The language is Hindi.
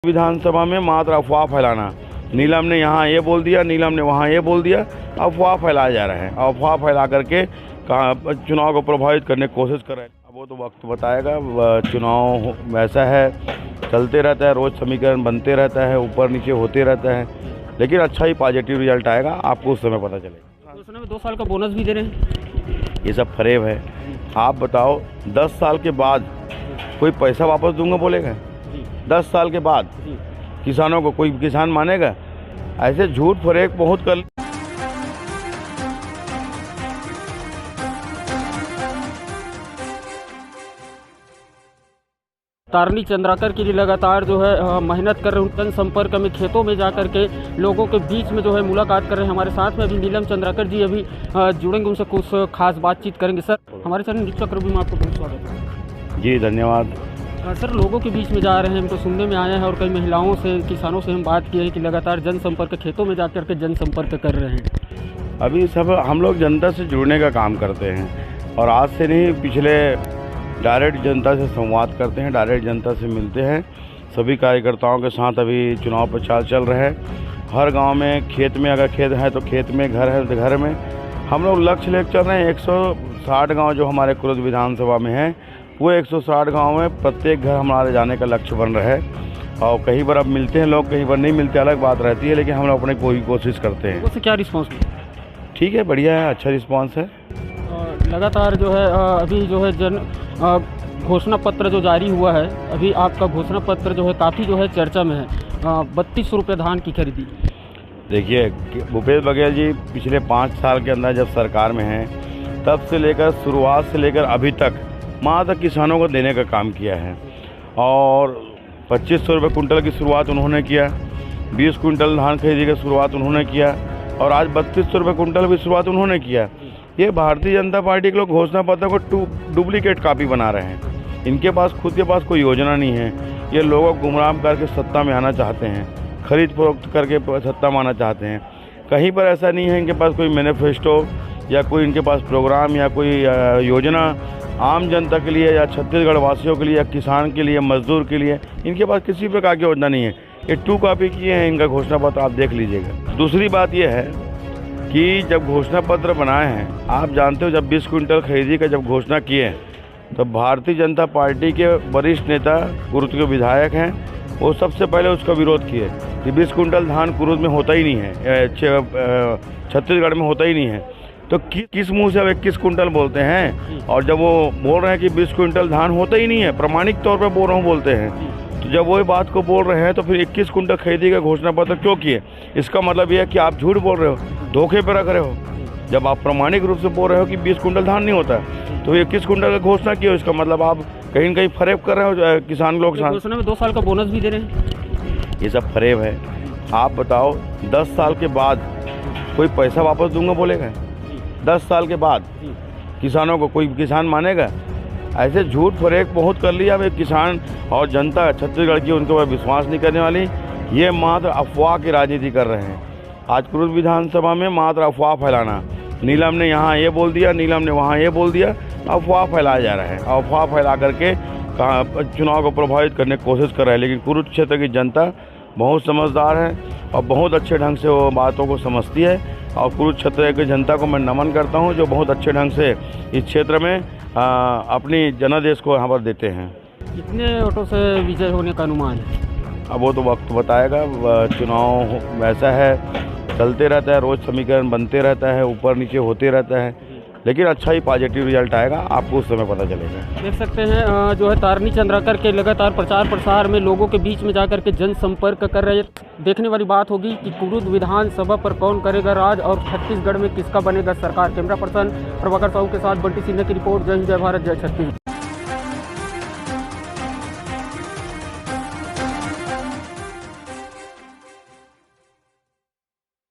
विधानसभा में मात्र अफवाह फैलाना, नीलम ने यहाँ ये बोल दिया, नीलम ने वहाँ ये बोल दिया, अफवाह फैलाया जा रहा है। अफवाह फैला करके चुनाव को प्रभावित करने की कोशिश कर रहे हैं। अब वो तो वक्त बताएगा। चुनाव वैसा है, चलते रहता है, रोज़ समीकरण बनते रहता है, ऊपर नीचे होते रहता है, लेकिन अच्छा ही पॉजिटिव रिजल्ट आएगा, आपको उस समय पता चलेगा। तो में 2 साल का बोनस भी दे रहे हैं, ये सब फरेब है। आप बताओ 10 साल के बाद कोई पैसा वापस दूंगा बोलेगा? 10 साल के बाद किसानों को कोई किसान मानेगा? ऐसे झूठ फरेब बहुत कर। तारनी चंद्राकर के लिए लगातार जो है मेहनत कर रहे हैं, जनसंपर्क में खेतों में जाकर के लोगों के बीच में जो है मुलाकात कर रहे हैं। हमारे साथ में अभी नीलम चंद्राकर जी अभी जुड़ेंगे, उनसे कुछ खास बातचीत करेंगे। सर, हमारे चैनल न्यूज़ चक्र में आपको बहुत स्वागत है। जी धन्यवाद। सर, लोगों के बीच में जा रहे हैं, हम तो सुनने में आए हैं और कई महिलाओं से, किसानों से हम बात की है कि लगातार जनसंपर्क खेतों में जाकर के जनसंपर्क कर रहे हैं। अभी सब हम लोग जनता से जुड़ने का काम करते हैं और आज से नहीं, पिछले डायरेक्ट जनता से संवाद करते हैं, डायरेक्ट जनता से मिलते हैं। सभी कार्यकर्ताओं के साथ अभी चुनाव प्रचार चल रहा है। हर गांव में, खेत में अगर खेत है तो खेत में, घर है तो घर में। हम लोग लक्ष्य लेकर चल रहे हैं। 160 गांव जो हमारे कुरुद विधानसभा में है, वो 160 गांव में प्रत्येक घर हमारे जाने का लक्ष्य बन रहा है। और कहीं बार अब मिलते हैं लोग, कहीं बार नहीं मिलते, अलग बात रहती है, लेकिन हम लोग अपने कोई कोशिश करते हैं। उससे क्या रिस्पॉन्स? ठीक है, बढ़िया है, अच्छा रिस्पॉन्स है। लगातार जो है अभी जो है घोषणा पत्र जो जारी हुआ है, अभी आपका घोषणा पत्र जो है काफ़ी जो है चर्चा में है। 32 रुपये धान की खरीदी। देखिए, भूपेश बघेल जी पिछले 5 साल के अंदर जब सरकार में हैं, तब से लेकर शुरुआत से लेकर अभी तक मात्र किसानों को देने का काम किया है। और 2500 रुपये कुंटल की शुरुआत उन्होंने किया, 20 कुंटल धान खरीदी की शुरुआत उन्होंने किया, और आज 3200 रुपये कुंटल की शुरुआत उन्होंने किया। ये भारतीय जनता पार्टी के लोग घोषणा पत्र को डुप्लीकेट कॉपी बना रहे हैं। इनके पास खुद के पास कोई योजना नहीं है। ये लोगों को गुमराह करके सत्ता में आना चाहते हैं, खरीद फरोख्त करके सत्ता में आना चाहते हैं। कहीं पर ऐसा नहीं है इनके पास कोई मैनिफेस्टो या कोई इनके पास प्रोग्राम या कोई योजना आम जनता के लिए या छत्तीसगढ़ वासियों के लिए या किसान के लिए, मजदूर के लिए। इनके पास किसी प्रकार की योजना नहीं है। ये 2 कॉपी किए हैं इनका घोषणा पत्र, आप देख लीजिएगा। दूसरी बात यह है कि जब घोषणा पत्र बनाए हैं, आप जानते हो, जब 20 कुंटल खरीदी का जब घोषणा किए हैं, तो भारतीय जनता पार्टी के वरिष्ठ नेता, कुरुद के विधायक हैं, वो सबसे पहले उसका विरोध किए कि 20 कुंटल धान कुरुद में होता ही नहीं है, छत्तीसगढ़ में होता ही नहीं है। तो किस मुंह से अब 21 कुंटल बोलते हैं? और जब वो बोल रहे हैं कि 20 कुंटल धान होता ही नहीं है, प्रमाणिक तौर पर बोल रहा हूँ बोलते हैं, तो जब वो बात को बोल रहे हैं तो फिर 21 कुंटल खरीदी का घोषणा पत्र क्यों किए? इसका मतलब यह है कि आप झूठ बोल रहे हो, धोखे पर रख रहे हो। जब आप प्रमाणिक रूप से बोल रहे हो कि 20 कुंटल धान नहीं होता, तो 21 कुंटल का घोषणा किया, इसका मतलब आप कहीं न कहीं फरेब कर रहे हो किसान लोग साथ। घोषणा में 2 साल का बोनस भी दे रहे हैं, ये सब फरेब है। आप बताओ 10 साल के बाद कोई पैसा वापस दूंगा बोलेगा? 10 साल के बाद किसानों को कोई किसान मानेगा? ऐसे झूठ फरेब बहुत कर लिया। अब किसान और जनता छत्तीसगढ़ की उनके ऊपर विश्वास नहीं करने वाली। ये मात्र अफवाह की राजनीति कर रहे हैं। आज कुरुद विधानसभा में मात्र अफवाह फैलाना, नीलम ने यहाँ ये बोल दिया, नीलम ने वहाँ ये बोल दिया, अफवाह फैलाया जा रहा है। अफवाह फैला करके चुनाव को प्रभावित करने की कोशिश कर रहे हैं। लेकिन कुरुद क्षेत्र की जनता बहुत समझदार है और बहुत अच्छे ढंग से वो बातों को समझती है। और कुरुद क्षेत्र की जनता को मैं नमन करता हूँ, जो बहुत अच्छे ढंग से इस क्षेत्र में अपनी जनादेश को यहाँ पर देते हैं। कितने वोटों से विजय होने का अनुमान है? अब वो तो वक्त बताएगा। चुनाव वैसा है, चलते रहता है, रोज़ समीकरण बनते रहता है, ऊपर नीचे होते रहता है, लेकिन अच्छा ही पॉजिटिव रिजल्ट आएगा, आपको उस समय पता चलेगा। देख सकते हैं जो है तारनी चंद्राकर के लगातार प्रचार प्रसार में लोगों के बीच में जाकर के जनसंपर्क कर रहे हैं। देखने वाली बात होगी कि कुरुद विधानसभा पर कौन करेगा राज और छत्तीसगढ़ में किसका बनेगा सरकार। कैमरा पर्सन प्रभाकर साहू के साथ बंटी सिन्हा की रिपोर्ट। जय हिंद, जय भारत, जय छत्तीसगढ़।